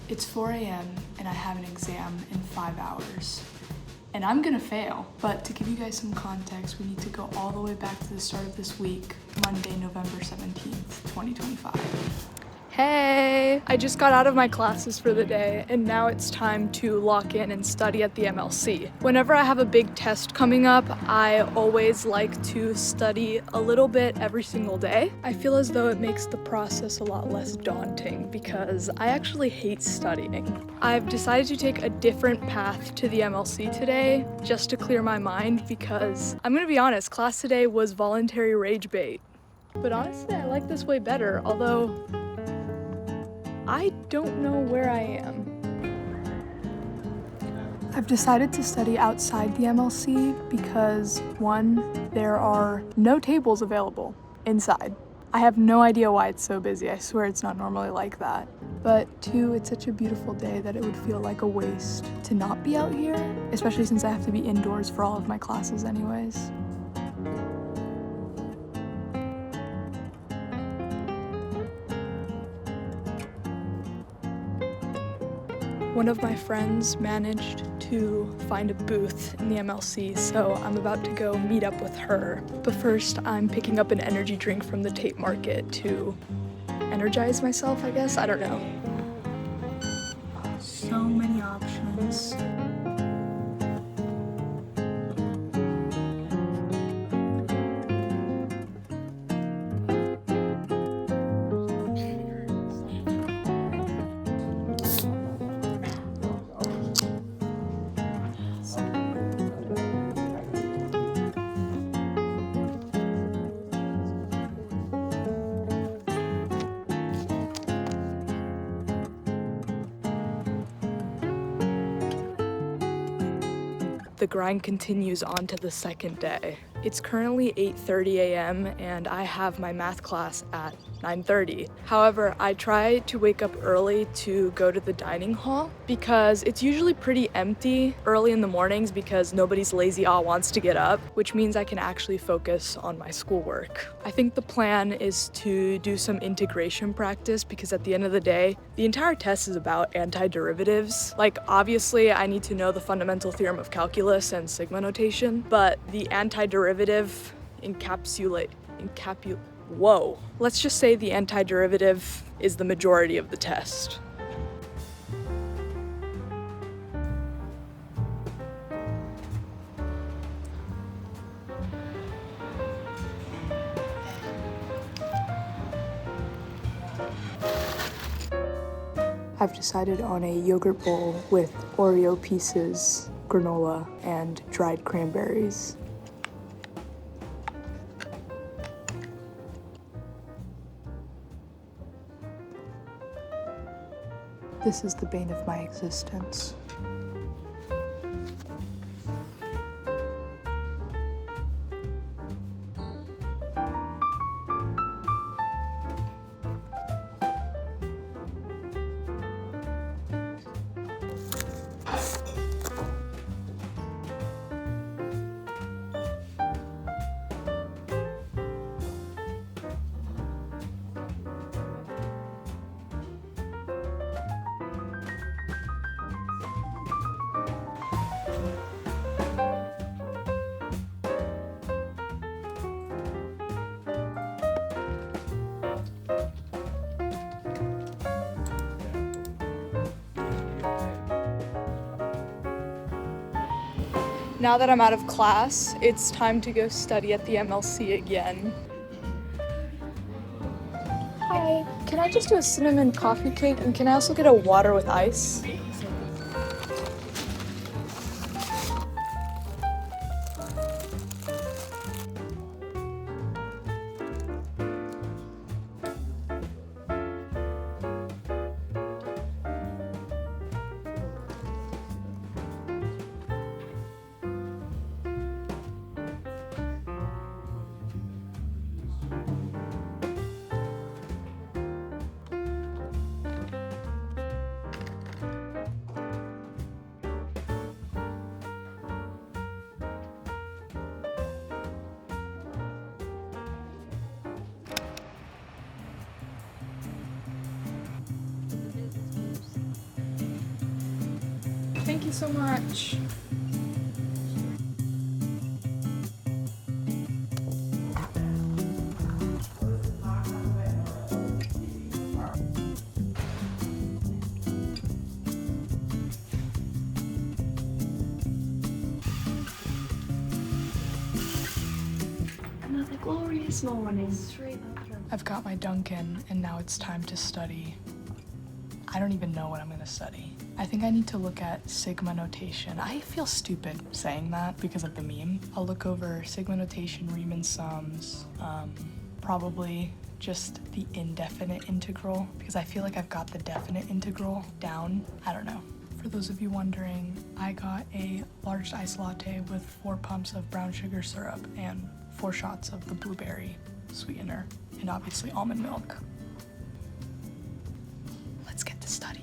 It's 4 a.m. and I have an exam in 5 hours. And I'm gonna fail. But to give you guys some context, we need to go all the way back to the start of this week, Monday, November 17th, 2025. Hey! I just got out of my classes for the day, and now it's time to lock in and study at the MLC. Whenever I have a big test coming up, I always like to study a little bit every single day. I feel as though it makes the process a lot less daunting because I actually hate studying. I've decided to take a different path to the MLC today just to clear my mind because I'm gonna be honest, class today was voluntary rage bait. But honestly, I like this way better, although I don't know where I am. I've decided to study outside the MLC because 1, there are no tables available inside. I have no idea why it's so busy. I swear it's not normally like that. But 2, it's such a beautiful day that it would feel like a waste to not be out here, especially since I have to be indoors for all of my classes anyways. One of my friends managed to find a booth in the MLC, so I'm about to go meet up with her. But first, I'm picking up an energy drink from the tape market to energize myself, I guess? I don't know. So many options. The grind continues on to the second day. It's currently 8:30 a.m. and I have my math class at 9:30. However, I try to wake up early to go to the dining hall because it's usually pretty empty early in the mornings because nobody's lazy wants to get up, which means I can actually focus on my schoolwork. I think the plan is to do some integration practice because at the end of the day, the entire test is about antiderivatives. Like, obviously, I need to know the fundamental theorem of calculus and sigma notation, but the antiderivative let's just say the antiderivative is the majority of the test. I've decided on a yogurt bowl with Oreo pieces, granola, and dried cranberries. This is the bane of my existence. Now that I'm out of class, it's time to go study at the MLC again. Hi, can I just do a cinnamon coffee cake and can I also get a water with ice? Thank you so much. Another glorious morning. Straight up. I've got my Dunkin' and now it's time to study. I don't even know what I'm gonna study. I think I need to look at sigma notation. I feel stupid saying that because of the meme. I'll look over sigma notation, Riemann sums, probably just the indefinite integral because I feel like I've got the definite integral down. I don't know. For those of you wondering, I got a large iced latte with 4 pumps of brown sugar syrup and 4 shots of the blueberry sweetener and obviously almond milk. Let's get to studying.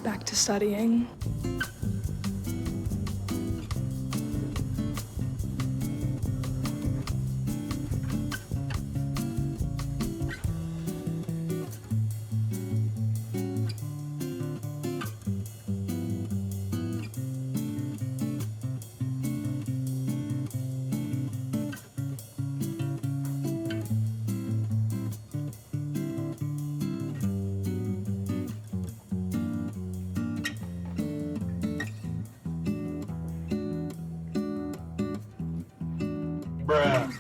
Back to studying. Bruh.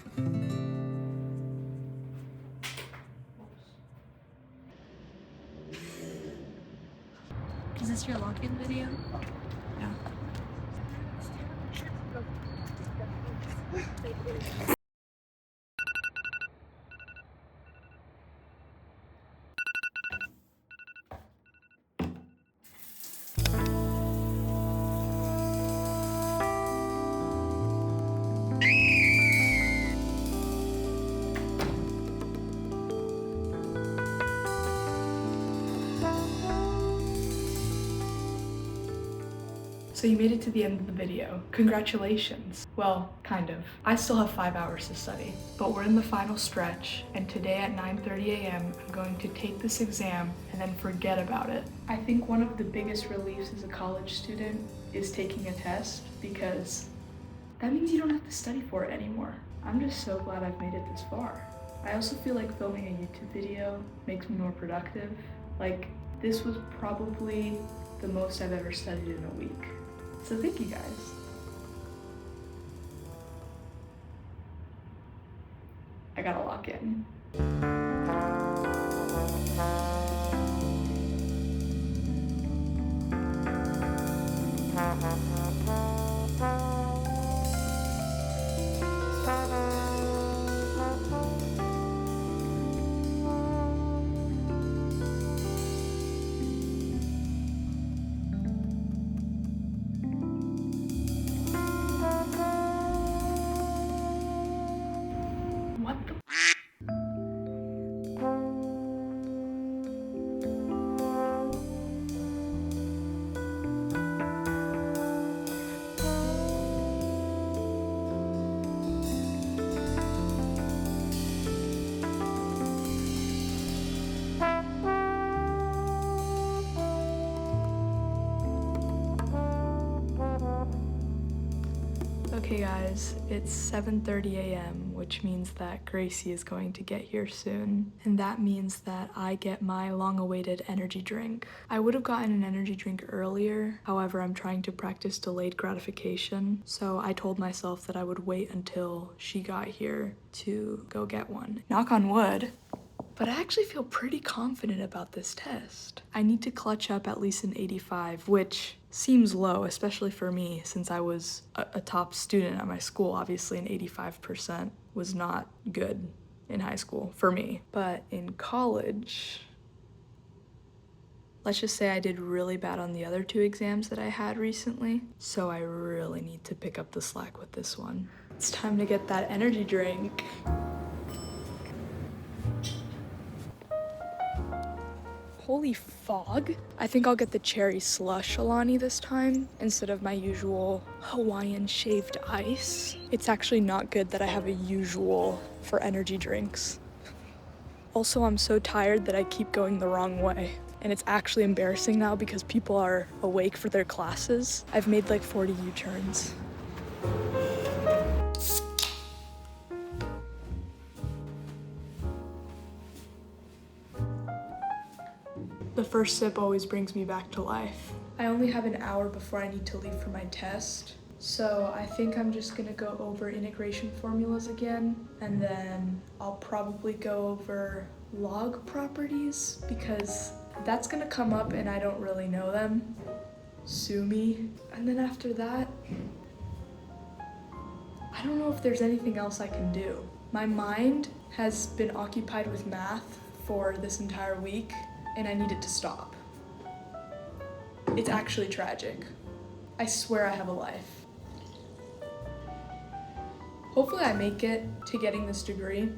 Is this your lock-in video? Yeah. So you made it to the end of the video. Congratulations. Well, kind of. I still have 5 hours to study, but we're in the final stretch, and today at 9:30 a.m. I'm going to take this exam and then forget about it. I think one of the biggest reliefs as a college student is taking a test because that means you don't have to study for it anymore. I'm just so glad I've made it this far. I also feel like filming a YouTube video makes me more productive. Like, this was probably the most I've ever studied in a week. So thank you guys. I gotta lock in. What the? Okay guys, it's 7:30 a.m., which means that Gracie is going to get here soon. And that means that I get my long-awaited energy drink. I would have gotten an energy drink earlier, however, I'm trying to practice delayed gratification. So I told myself that I would wait until she got here to go get one. Knock on wood. But I actually feel pretty confident about this test. I need to clutch up at least an 85, which seems low, especially for me, since I was a top student at my school. Obviously, an 85% was not good in high school for me. But in college, let's just say I did really bad on the other 2 exams that I had recently. So I really need to pick up the slack with this one. It's time to get that energy drink. Holy fog. I think I'll get the cherry slush Alani this time instead of my usual Hawaiian shaved ice. It's actually not good that I have a usual for energy drinks. Also, I'm so tired that I keep going the wrong way. And it's actually embarrassing now because people are awake for their classes. I've made like 40 U-turns. The first sip always brings me back to life. I only have an hour before I need to leave for my test, so I think I'm just gonna go over integration formulas again, and then I'll probably go over log properties because that's gonna come up and I don't really know them. Sue me. And then after that, I don't know if there's anything else I can do. My mind has been occupied with math for this entire week, and I need it to stop. It's actually tragic. I swear I have a life. Hopefully I make it to getting this degree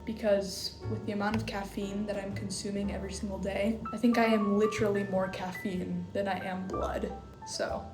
because with the amount of caffeine that I'm consuming every single day, I think I am literally more caffeine than I am blood, so.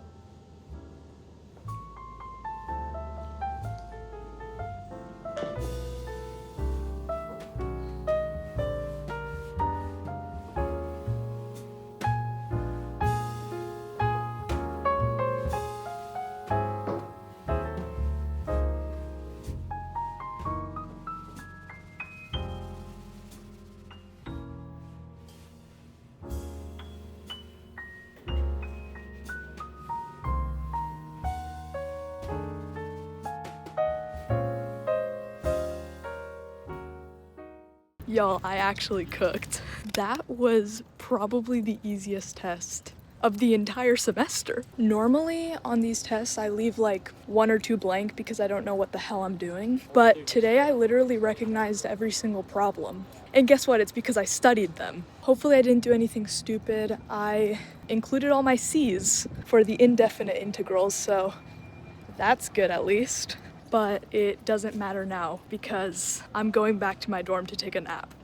Y'all, I actually cooked. That was probably the easiest test of the entire semester. Normally on these tests, I leave like 1 or 2 blank because I don't know what the hell I'm doing. But today I literally recognized every single problem. And guess what? It's because I studied them. Hopefully I didn't do anything stupid. I included all my C's for the indefinite integrals, so that's good at least. But it doesn't matter now because I'm going back to my dorm to take a nap.